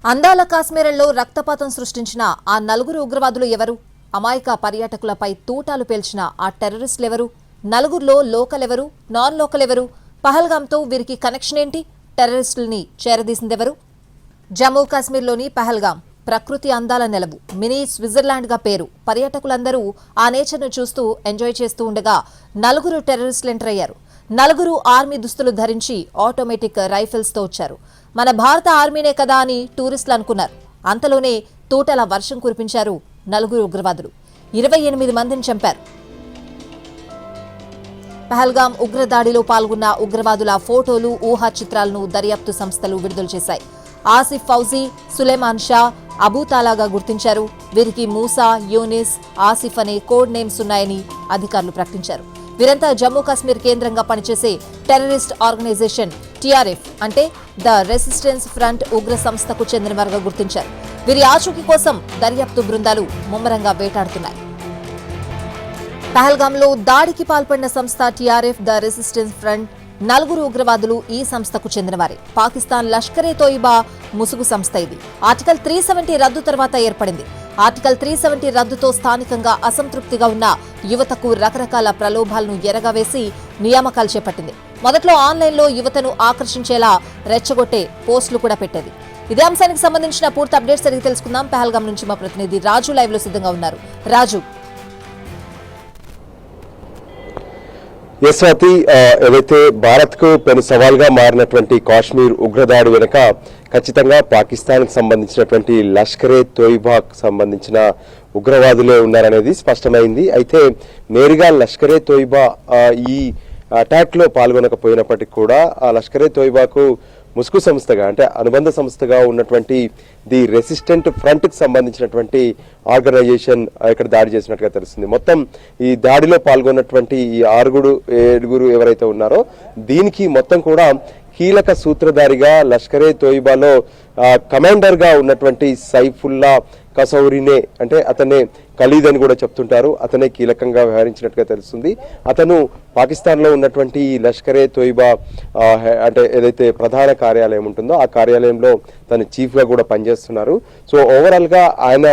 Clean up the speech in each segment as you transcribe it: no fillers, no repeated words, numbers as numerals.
అందాల కాశ్మీరంలో రక్తపాతం సృష్టించిన ఆ నలుగురు ఉగ్రవాదులు ఎవరు? అమాయక పర్యాటకులపై తూటాలు పేల్చిన ఆ టెర్రరిస్టులెవరు? నలుగురులో లోకల్ ఎవరు, నాన్ లోకల్ ఎవరు? పహల్గామ్తో వీరికి కనెక్షన్ ఏంటి? టెర్రరిస్టుల్ని చేరదీసిందెవరు? జమ్మూ కాశ్మీర్లోని పహల్గామ్ ప్రకృతి అందాల నెలవు, మినీ స్విట్జర్లాండ్గా పేరు. పర్యాటకులందరూ ఆ నేచర్ను చూస్తూ ఎంజాయ్ చేస్తూ ఉండగా నలుగురు టెర్రరిస్టులు ఎంటర్ అయ్యారు. నలుగురు ఆర్మీ దుస్తులు ధరించి ఆటోమేటిక్ రైఫిల్స్తో వచ్చారు. మన భారత ఆర్మీనే కదా అని టూరిస్టులు అనుకున్నారు. అంతలోనే తూటల వర్షం కురిపించారు నలుగురు ఉగ్రవాదులు. 28 మందిని చంపారు. పహల్గామ్ ఉగ్రదాడిలో పాల్గొన్న ఉగ్రవాదుల ఫోటోలు, ఊహా చిత్రాలను దర్యాప్తు సంస్థలు విడుదల చేశాయి. ఆసిఫ్ ఫౌజీ, సులేమాన్ షా, అబూతాలాగా గుర్తించారు. వీరికి మూసా, యూనిస్, ఆసిఫ్ అనే కోడ్ నేమ్స్ ఉన్నాయని అధికారులు ప్రకటించారు. వీరంతా జమ్మూ కాశ్మీర్ కేంద్రంగా పనిచేసే టెర్రరిస్ట్ ఆర్గనైజేషన్ టీఆర్ఎఫ్ అంటే ద రెసిస్టెన్స్ ఫ్రంట్ ఉగ్ర సంస్థకు చెందినవారుగా గుర్తించారు. వీరి ఆచూకీ కోసం దర్యాప్తు బృందాలు ముమ్మరంగా వేటాడుతున్నాయి. పహల్గామ్లో దాడికి పాల్పడిన సంస్థ టీఆర్ఎఫ్ ద రెసిస్టెన్స్ ఫ్రంట్. నలుగురు ఉగ్రవాదులు ఈ సంస్థకు చెందినవారే. పాకిస్తాన్ లష్కరే తోయిబా ముసుగు సంస్థ ఇది. ఆర్టికల్ 370 రద్దు తర్వాత ఏర్పడింది. ఆర్టికల్ 370 రద్దుతో స్థానికంగా అసంతృప్తిగా ఉన్న యువతకు రకరకాల ప్రలోభాలను ఎరగవేసి నియామకాలు చేపట్టింది. మొదట్లో ఆన్లైన్లో యువతను ఆకర్షించేలా రెచ్చగొట్టే పోస్టులు కూడా పెట్టేది. ఇదే అంశానికి సంబంధించిన పూర్తి అప్డేట్స్ అడిగి తెలుసుకుందాం. పహల్గామ్ నుంచి మా ప్రతినిధి రాజు లైవ్ లో సిద్ధంగా ఉన్నారు. రాజు, యశ్వతి, ఏదైతే భారత్ కు పెను సవాల్గా మారినటువంటి కాశ్మీర్ ఉగ్రదాడి వెనుక ఖచ్చితంగా పాకిస్తాన్ కు సంబంధించినటువంటి లష్కరే తోయిబాకు సంబంధించిన ఉగ్రవాదులే ఉన్నారనేది స్పష్టమైంది. అయితే నేరుగా లష్కరే తోయిబా ఈ అటాక్ లో పాల్గొనకపోయినప్పటికీ కూడా ఆ లష్కరే తోయిబాకు ముసుగు సంస్థగా అంటే అనుబంధ సంస్థగా ఉన్నటువంటి ది రెసిస్టెంట్ ఫ్రంట్ కి సంబంధించినటువంటి ఆర్గనైజేషన్ ఇక్కడ దాడి చేసినట్టుగా తెలుస్తుంది. మొత్తం ఈ దాడిలో పాల్గొన్నటువంటి ఈ 7 ఎవరైతే ఉన్నారో దీనికి మొత్తం కూడా కీలక సూత్రధారిగా లష్కరే తోయిబాలో కమాండర్ గా ఉన్నటువంటి సైఫుల్లా కసౌరినే అంటే అతనే ఖలీద్ అని కూడా చెప్తుంటారు. అతనే కీలకంగా వ్యవహరించినట్టుగా తెలుస్తుంది. అతను పాకిస్తాన్ లో ఉన్నటువంటి లష్కరే తోయిబా అంటే ఏదైతే ప్రధాన కార్యాలయం ఉంటుందో ఆ కార్యాలయంలో తన చీఫ్ గా కూడా పనిచేస్తున్నారు. సో ఓవరాల్ గా ఆయన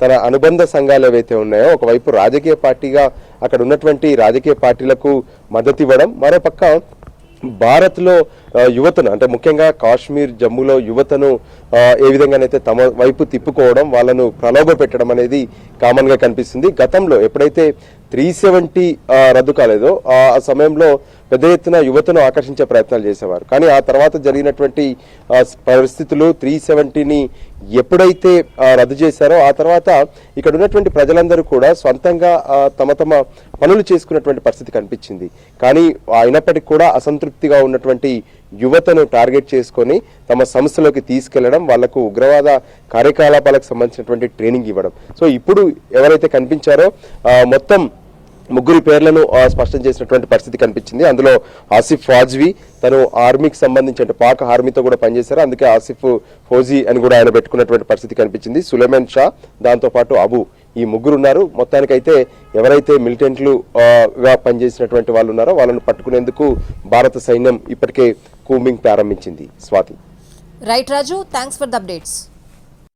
తన అనుబంధ సంఘాలు ఏవైతే ఉన్నాయో ఒకవైపు రాజకీయ పార్టీగా అక్కడ ఉన్నటువంటి రాజకీయ పార్టీలకు మద్దతు ఇవ్వడం, మరోపక్క భారత్ లో యువతను అంటే ముఖ్యంగా కాశ్మీర్ జమ్మూలో యువతను ఏ విధంగానైతే తమ వైపు తిప్పుకోవడం, వాళ్ళను ప్రలోభ పెట్టడం అనేది కామన్ గా కనిపిస్తుంది. గతంలో ఎప్పుడైతే 370 రద్దు కాలేదో ఆ సమయంలో పెద్ద ఎత్తున యువతను ఆకర్షించే ప్రయత్నాలు చేసేవారు. కానీ ఆ తర్వాత జరిగినటువంటి పరిస్థితులు 370ని ఎప్పుడైతే రద్దు చేశారో ఆ తర్వాత ఇక్కడ ఉన్నటువంటి ప్రజలందరూ కూడా సొంతంగా తమ పనులు చేసుకున్నటువంటి పరిస్థితి కనిపించింది. కానీ అయినప్పటికీ కూడా అసంతృప్తిగా ఉన్నటువంటి యువతను టార్గెట్ చేసుకొని తమ సంస్థలోకి తీసుకెళ్లడం, వాళ్లకు ఉగ్రవాద కార్యకలాపాలకు సంబంధించినటువంటి ట్రైనింగ్ ఇవ్వడం. సో ఇప్పుడు ఎవరైతే కనిపించారో మొత్తం 3 పేర్లను స్పష్టం చేసినటువంటి పరిస్థితి కనిపించింది. అందులో ఆసిఫ్ ఫాజ్వీ, తను ఆర్మీకి సంబంధించి అంటే పాక్ ఆర్మీతో కూడా పనిచేశారు, అందుకే ఆసిఫ్ ఫౌజీ అని కూడా ఆయన పెట్టుకున్నటువంటి పరిస్థితి కనిపించింది. సులేమాన్ షా, దాంతో పాటు అబు, ఈ 3 ఉన్నారు. మొత్తానికైతే ఎవరైతే మిలిటెంట్లు గా పనిచేసినటువంటి వాళ్ళు ఉన్నారో వాళ్ళను పట్టుకునేందుకు భారత సైన్యం ఇప్పటికే కూంబింగ్ ప్రారంభించింది. Swathi. Right Raju, thanks for the updates.